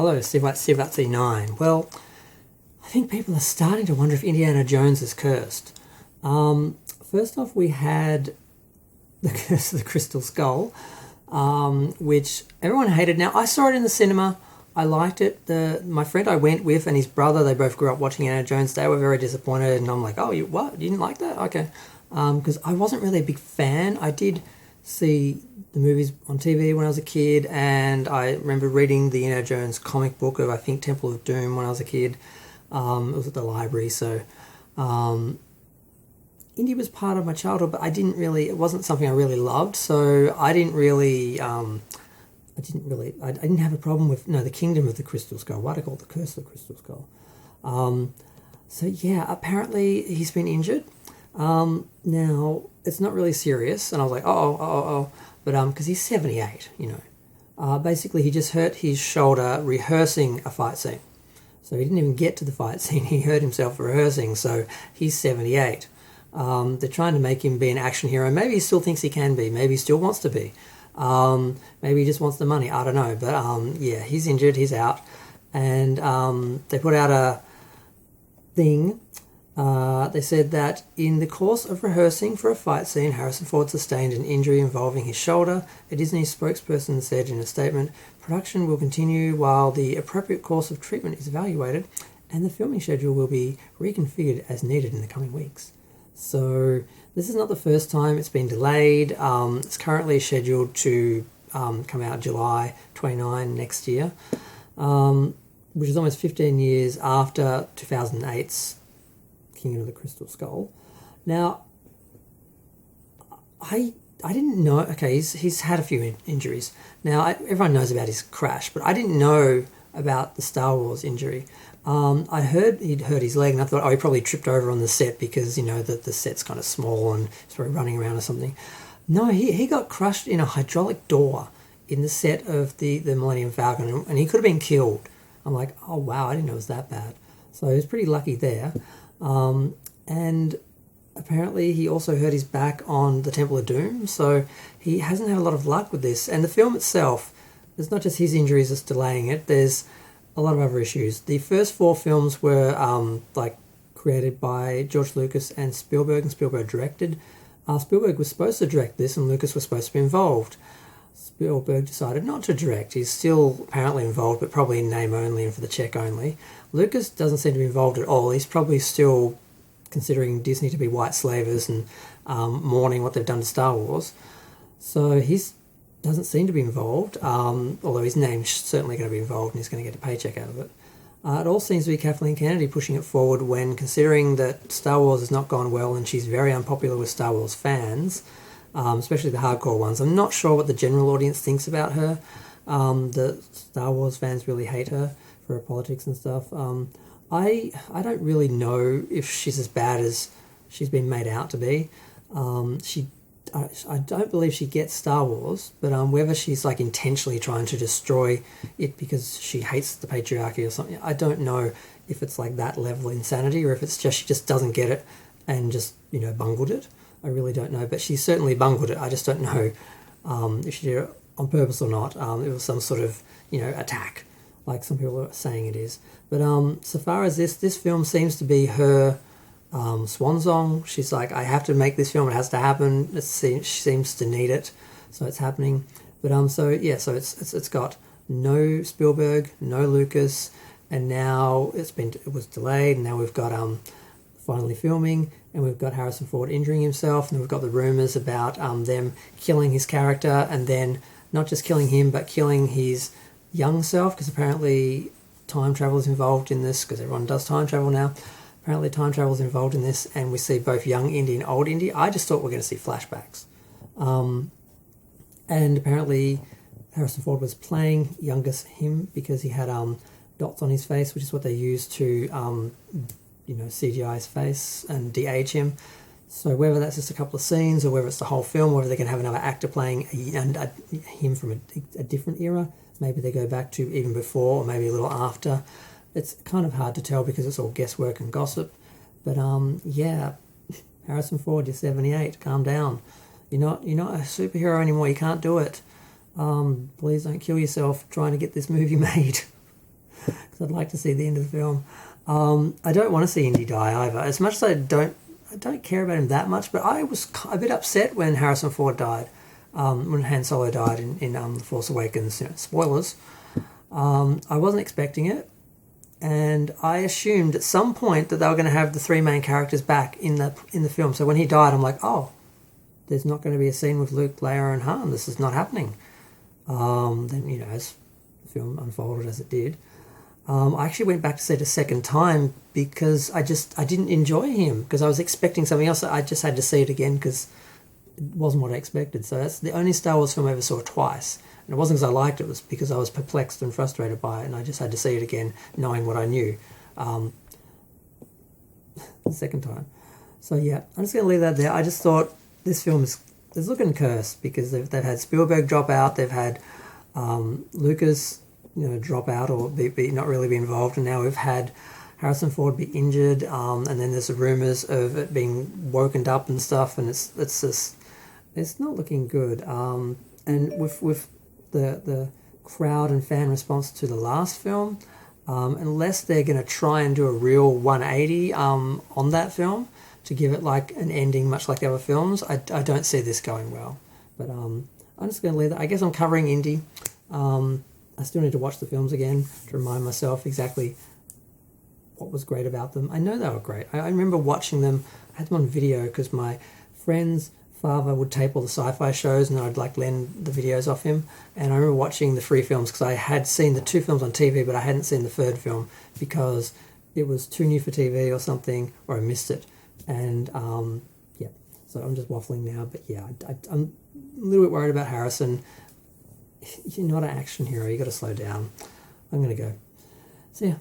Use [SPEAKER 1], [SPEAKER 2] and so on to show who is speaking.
[SPEAKER 1] Hello, Sivatsy9. Well, I think people are starting to wonder if Indiana Jones is cursed. First off, we had The Curse of the Crystal Skull, which everyone hated. Now, I saw it in the cinema. I liked it. My friend I went with and his brother, they both grew up watching Indiana Jones. They were very disappointed, and I'm like, oh, what? You didn't like that? Okay. Because I wasn't really a big fan. I did see the movies on TV when I was a kid, and I remember reading the Indiana Jones comic book of, I think, Temple of Doom when I was a kid. It was at the library, so Indy was part of my childhood, but it wasn't something I really loved, so I didn't have a problem with, the Kingdom of the Crystal Skull. Why do I call it The Curse of the Crystal Skull? So yeah, apparently he's been injured. Now, it's not really serious, and I was like, but because he's 78, basically he just hurt his shoulder rehearsing a fight scene. So he didn't even get to the fight scene, he hurt himself rehearsing, so he's 78. They're trying to make him be an action hero. Maybe he still thinks he can be, maybe he still wants to be. Maybe he just wants the money, I don't know, but yeah, he's injured, he's out, and they put out a thing. They said that in the course of rehearsing for a fight scene, Harrison Ford sustained an injury involving his shoulder. A Disney spokesperson said in a statement, production will continue while the appropriate course of treatment is evaluated, and the filming schedule will be reconfigured as needed in the coming weeks. So this is not the first time it's been delayed. It's currently scheduled to come out July 29 next year, which is almost 15 years after 2008's Kingdom of the Crystal Skull. Now, I didn't know. Okay, he's had a few injuries. Now, everyone knows about his crash, but I didn't know about the Star Wars injury. I heard he'd hurt his leg, and I thought, he probably tripped over on the set because the set's kind of small and he's probably running around or something. No, he got crushed in a hydraulic door in the set of the Millennium Falcon, and he could have been killed. I'm like, oh wow, I didn't know it was that bad. So he was pretty lucky there. And apparently he also hurt his back on the Temple of Doom, so he hasn't had a lot of luck with this. And the film itself, it's not just his injuries that's delaying it, there's a lot of other issues. The first 4 films were created by George Lucas and Spielberg directed. Spielberg was supposed to direct this, and Lucas was supposed to be involved. Spielberg decided not to direct. He's still apparently involved, but probably in name only and for the check only. Lucas doesn't seem to be involved at all. He's probably still considering Disney to be white slavers and mourning what they've done to Star Wars. So he doesn't seem to be involved, although his name's certainly going to be involved and he's going to get a paycheck out of it. It all seems to be Kathleen Kennedy pushing it forward when considering that Star Wars has not gone well and she's very unpopular with Star Wars fans, especially the hardcore ones. I'm not sure what the general audience thinks about her. The Star Wars fans really hate her for her politics and stuff. I don't really know if she's as bad as she's been made out to be. I don't believe she gets Star Wars, but whether she's intentionally trying to destroy it because she hates the patriarchy or something, I don't know if it's that level of insanity or if it's just she just doesn't get it and just bungled it. I really don't know, but she certainly bungled it. I just don't know if she did it on purpose or not. It was some sort of attack, like some people are saying it is. But so far as this film seems to be her swan song. She's like, I have to make this film. It has to happen. She seems to need it, so it's happening. But so it's got no Spielberg, no Lucas, and now it was delayed. And now we've got finally filming, and we've got Harrison Ford injuring himself, and we've got the rumors about them killing his character, and then not just killing him, but killing his young self, because apparently time travel is involved in this, because everyone does time travel now. Apparently time travel is involved in this, and we see both young Indy and old Indy. I just thought we were going to see flashbacks. And apparently Harrison Ford was playing youngest him because he had dots on his face, which is what they use to CGI his face and de-age him. So whether that's just a couple of scenes or whether it's the whole film, whether they can have another actor playing him from a different era, maybe they go back to even before or maybe a little after. It's kind of hard to tell because it's all guesswork and gossip. But yeah, Harrison Ford, you're 78. Calm down. You're not a superhero anymore. You can't do it. Please don't kill yourself trying to get this movie made. because I'd like to see the end of the film. I don't want to see Indy die either. As much as I don't care about him that much, but I was a bit upset when Harrison Ford died, when Han Solo died in The Force Awakens. You know, spoilers. I wasn't expecting it, and I assumed at some point that they were going to have the three main characters back in the film. So when he died, I'm like, oh, there's not going to be a scene with Luke, Leia, and Han. This is not happening. Then, you know, as the film unfolded as it did, I actually went back to see it a second time because I didn't enjoy him because I was expecting something else. I just had to see it again because it wasn't what I expected. So that's the only Star Wars film I ever saw twice. And it wasn't because I liked it, it was because I was perplexed and frustrated by it, and I just had to see it again knowing what I knew the second time. So yeah, I'm just going to leave that there. I just thought this film is looking cursed because they've had Spielberg drop out, they've had Lucas, you know, drop out or be not really be involved, and now we've had Harrison Ford be injured, and then there's the rumours of it being woken up and stuff, and it's just it's not looking good. And with the crowd and fan response to the last film, unless they're going to try and do a real 180 on that film to give it like an ending much like the other films, I don't see this going well. But I'm just going to leave that. I guess I'm covering Indy. I still need to watch the films again to remind myself exactly what was great about them. I know they were great. I remember watching them. I had them on video because my friend's father would tape all the sci-fi shows, and I'd like lend the videos off him. And I remember watching the 3 films because I had seen the 2 films on TV, but I hadn't seen the 3rd film because it was too new for TV or something, or I missed it. And yeah, so I'm just waffling now. But yeah, I'm a little bit worried about Harrison. You're not an action hero. You got to slow down. I'm gonna go. See ya.